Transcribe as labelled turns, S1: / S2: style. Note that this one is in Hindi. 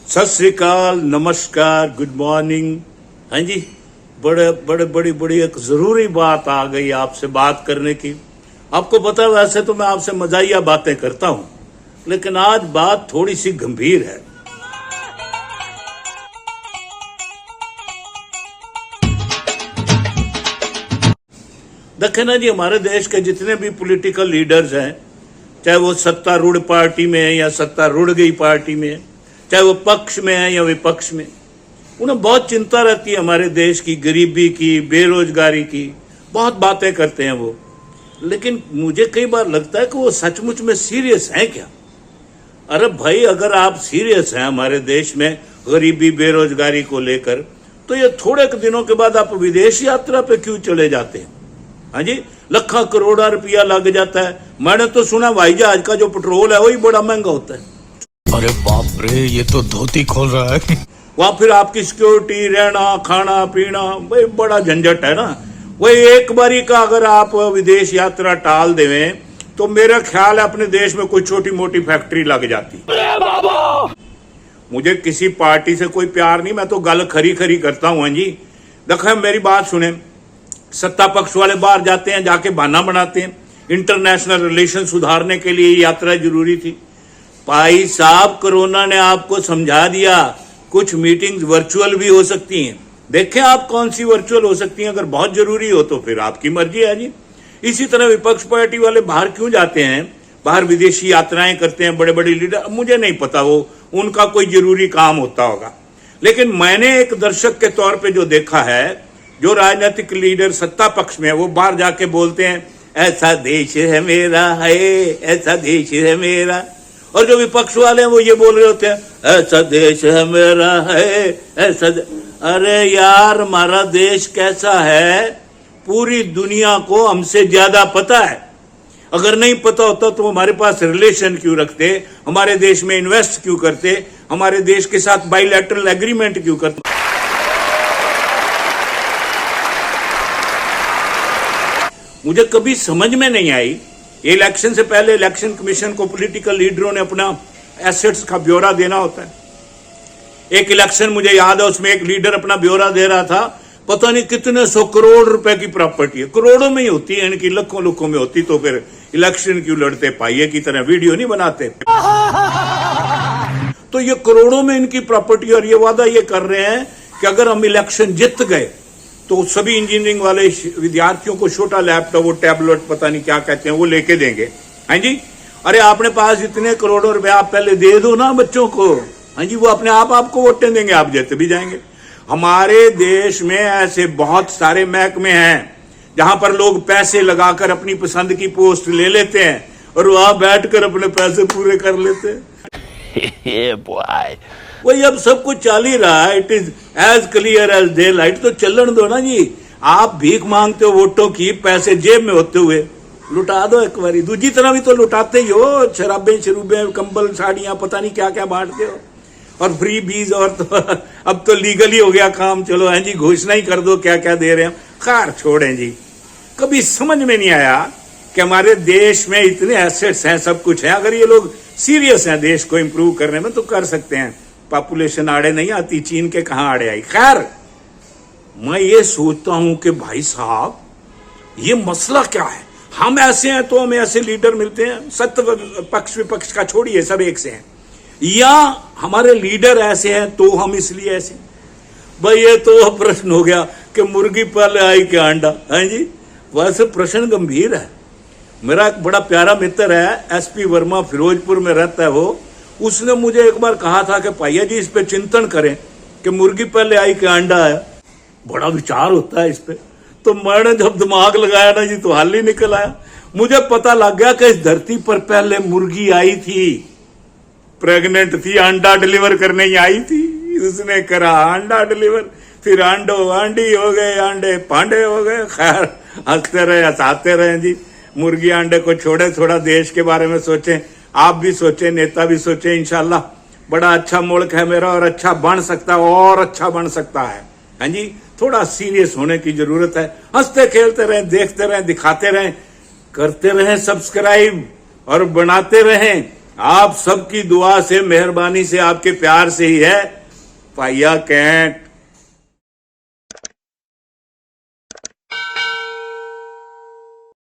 S1: सत श्री अकाल, नमस्कार, गुड मॉर्निंग। हाँ जी, बड़ी एक जरूरी बात आ गई आपसे बात करने की। आपको पता है वैसे तो मैं आपसे मजाहिया बातें करता हूं, लेकिन आज बात थोड़ी सी गंभीर है। देखें ना जी, हमारे देश के जितने भी पॉलिटिकल लीडर्स हैं, चाहे वो सत्तारूढ़ पार्टी में है या सत्तारूढ़ गई पार्टी में है, चाहे वो पक्ष में है या विपक्ष में, उन्हें बहुत चिंता रहती है हमारे देश की, गरीबी की, बेरोजगारी की, बहुत बातें करते हैं वो। लेकिन मुझे कई बार लगता है कि वो सचमुच में सीरियस हैं क्या? अरे भाई, अगर आप सीरियस हैं हमारे देश में गरीबी बेरोजगारी को लेकर, तो ये थोड़े दिनों के बाद आप विदेश यात्रा पे क्यों चले जाते हैं? हाँ जी, लाखों करोड़ा रुपया लग जाता है। मैंने तो सुना भाई जहाज का जो पेट्रोल है वही बड़ा महंगा होता है।
S2: अरे बाप रे, ये तो धोती खोल रहा है।
S1: वहां फिर आपकी सिक्योरिटी, रहना, खाना पीना, भाई बड़ा झंझट है ना। वही एक बारी का अगर आप विदेश यात्रा टाल देवें तो मेरा ख्याल है अपने देश में कोई छोटी मोटी फैक्ट्री लग जाती। मुझे किसी पार्टी से कोई प्यार नहीं, मैं तो गल खरी खरी करता हूं। हाँ जी, देखो मेरी बात सुने, सत्ता पक्ष वाले बाहर जाते हैं, जाके बहाना बनाते हैं इंटरनेशनल रिलेशन सुधारने के लिए यात्रा जरूरी थी। भाई साहब, कोरोना ने आपको समझा दिया कुछ मीटिंग्स वर्चुअल भी हो सकती हैं। देखें आप कौन सी वर्चुअल हो सकती हैं। अगर बहुत जरूरी हो तो फिर आपकी मर्जी है जी। इसी तरह विपक्ष पार्टी वाले बाहर क्यों जाते हैं, बाहर विदेशी यात्राएं करते हैं बड़े बड़े लीडर। मुझे नहीं पता, वो उनका कोई जरूरी काम होता होगा। लेकिन मैंने एक दर्शक के तौर पर जो देखा है, जो राजनीतिक लीडर सत्ता पक्ष में है वो बाहर जाके बोलते हैं ऐसा देश है मेरा, है ऐसा देश है मेरा। और जो विपक्ष वाले हैं वो ये बोल रहे होते हैं ऐसा देश है मेरा, है ऐसा। अरे यार, हमारा देश कैसा है पूरी दुनिया को हमसे ज्यादा पता है। अगर नहीं पता होता तो हमारे पास रिलेशन क्यों रखते, हमारे देश में इन्वेस्ट क्यों करते, हमारे देश के साथ बाइलैटरल एग्रीमेंट क्यों करते। मुझे कभी समझ में नहीं आई, इलेक्शन से पहले इलेक्शन कमीशन को पॉलिटिकल लीडरों ने अपना एसेट्स का ब्यौरा देना होता है। एक इलेक्शन मुझे याद है, उसमें एक लीडर अपना ब्यौरा दे रहा था, पता नहीं कितने 100 करोड़ रुपए की प्रॉपर्टी है। करोड़ों में ही होती है, इनकी लाखों में होती तो फिर इलेक्शन क्यों लड़ते, पाइये की तरह वीडियो नहीं बनाते। तो ये करोड़ों में इनकी प्रॉपर्टी, और ये वादा ये कर रहे हैं कि अगर हम इलेक्शन जीत गए तो सभी इंजीनियरिंग वाले विद्यार्थियों को छोटा लैपटॉप, वो टैबलेट, पता नहीं क्या कहते हैं, वो लेके देंगे। हाँ जी, अरे आपने पास इतने करोड़ों रुपए, आप पहले दे दो ना बच्चों को। हाँ जी, वो अपने आप आपको वोटें देंगे, आप जीत भी जाएंगे। हमारे देश में ऐसे बहुत सारे महकमे हैं जहां पर लोग पैसे लगाकर अपनी पसंद की पोस्ट ले लेते हैं और वहां बैठकर अपने पैसे पूरे कर लेते हैं। वही अब सब कुछ चल ही रहा है। It is as clear as daylight. तो चलन दो ना जी। आप भीख मांगते हो वोटों की, पैसे जेब में होते हुए लुटा दो एक बारी। दूसरी तरह भी तो लुटाते ही हो, शराबें शरूबें, कंबल, साड़ियां, पता नहीं क्या क्या बांटते हो, और फ्री बीज। और तो अब तो लीगल ही हो गया काम। चलो है जी, घोषणा ही कर दो क्या क्या दे रहे हैं। खैर छोड़ें जी। कभी समझ में नहीं आया कि हमारे देश में इतने एसेट्स हैं, सब कुछ है। अगर ये लोग सीरियस हैं देश को इंप्रूव करने में तो कर सकते हैं। पॉपुलेशन आड़े नहीं आती, चीन के कहां आड़े आई। खैर, मैं ये सोचता हूं कि भाई साहब, ये मसला क्या है? हम ऐसे हैं तो हमें ऐसे लीडर मिलते हैं, सत्य पक्ष विपक्ष का छोड़िए, सब एक से हैं, या हमारे लीडर ऐसे हैं तो हम इसलिए ऐसे हैं? भाई ये तो प्रश्न हो गया कि मुर्गी पहले आई कि अंडा। है जी, वैसे प्रश्न गंभीर है। मेरा एक बड़ा प्यारा मित्र है, एसपी वर्मा, फिरोजपुर में रहता है वो। उसने मुझे एक बार कहा था कि भैया जी इस पे चिंतन करें कि मुर्गी पहले आई कि अंडा आया। बड़ा विचार होता है इस पे। तो मैंने जब दिमाग लगाया ना जी तो हल ही निकल आया। मुझे पता लग गया कि इस धरती पर पहले मुर्गी आई थी, प्रेग्नेंट थी, अंडा डिलीवर करने ही आई थी। उसने करा अंडा डिलीवर, फिर अंडी हो गए, अंडे पांडे हो गए। खैर, हंसते रहे, हंसाते रहे जी। मुर्गी अंडे को छोड़े, थोड़ा देश के बारे में सोचें। आप भी सोचें, नेता भी सोचें। इंशाल्लाह बड़ा अच्छा मुल्क है मेरा, और अच्छा बन सकता है, और अच्छा बन सकता है। हाँ जी, थोड़ा सीरियस होने की जरूरत है। हंसते खेलते रहें, देखते रहें, दिखाते रहें, करते रहें सब्सक्राइब, और बनाते रहें आप सबकी दुआ से, मेहरबानी से, आपके प्यार से ही है। पाया कैंट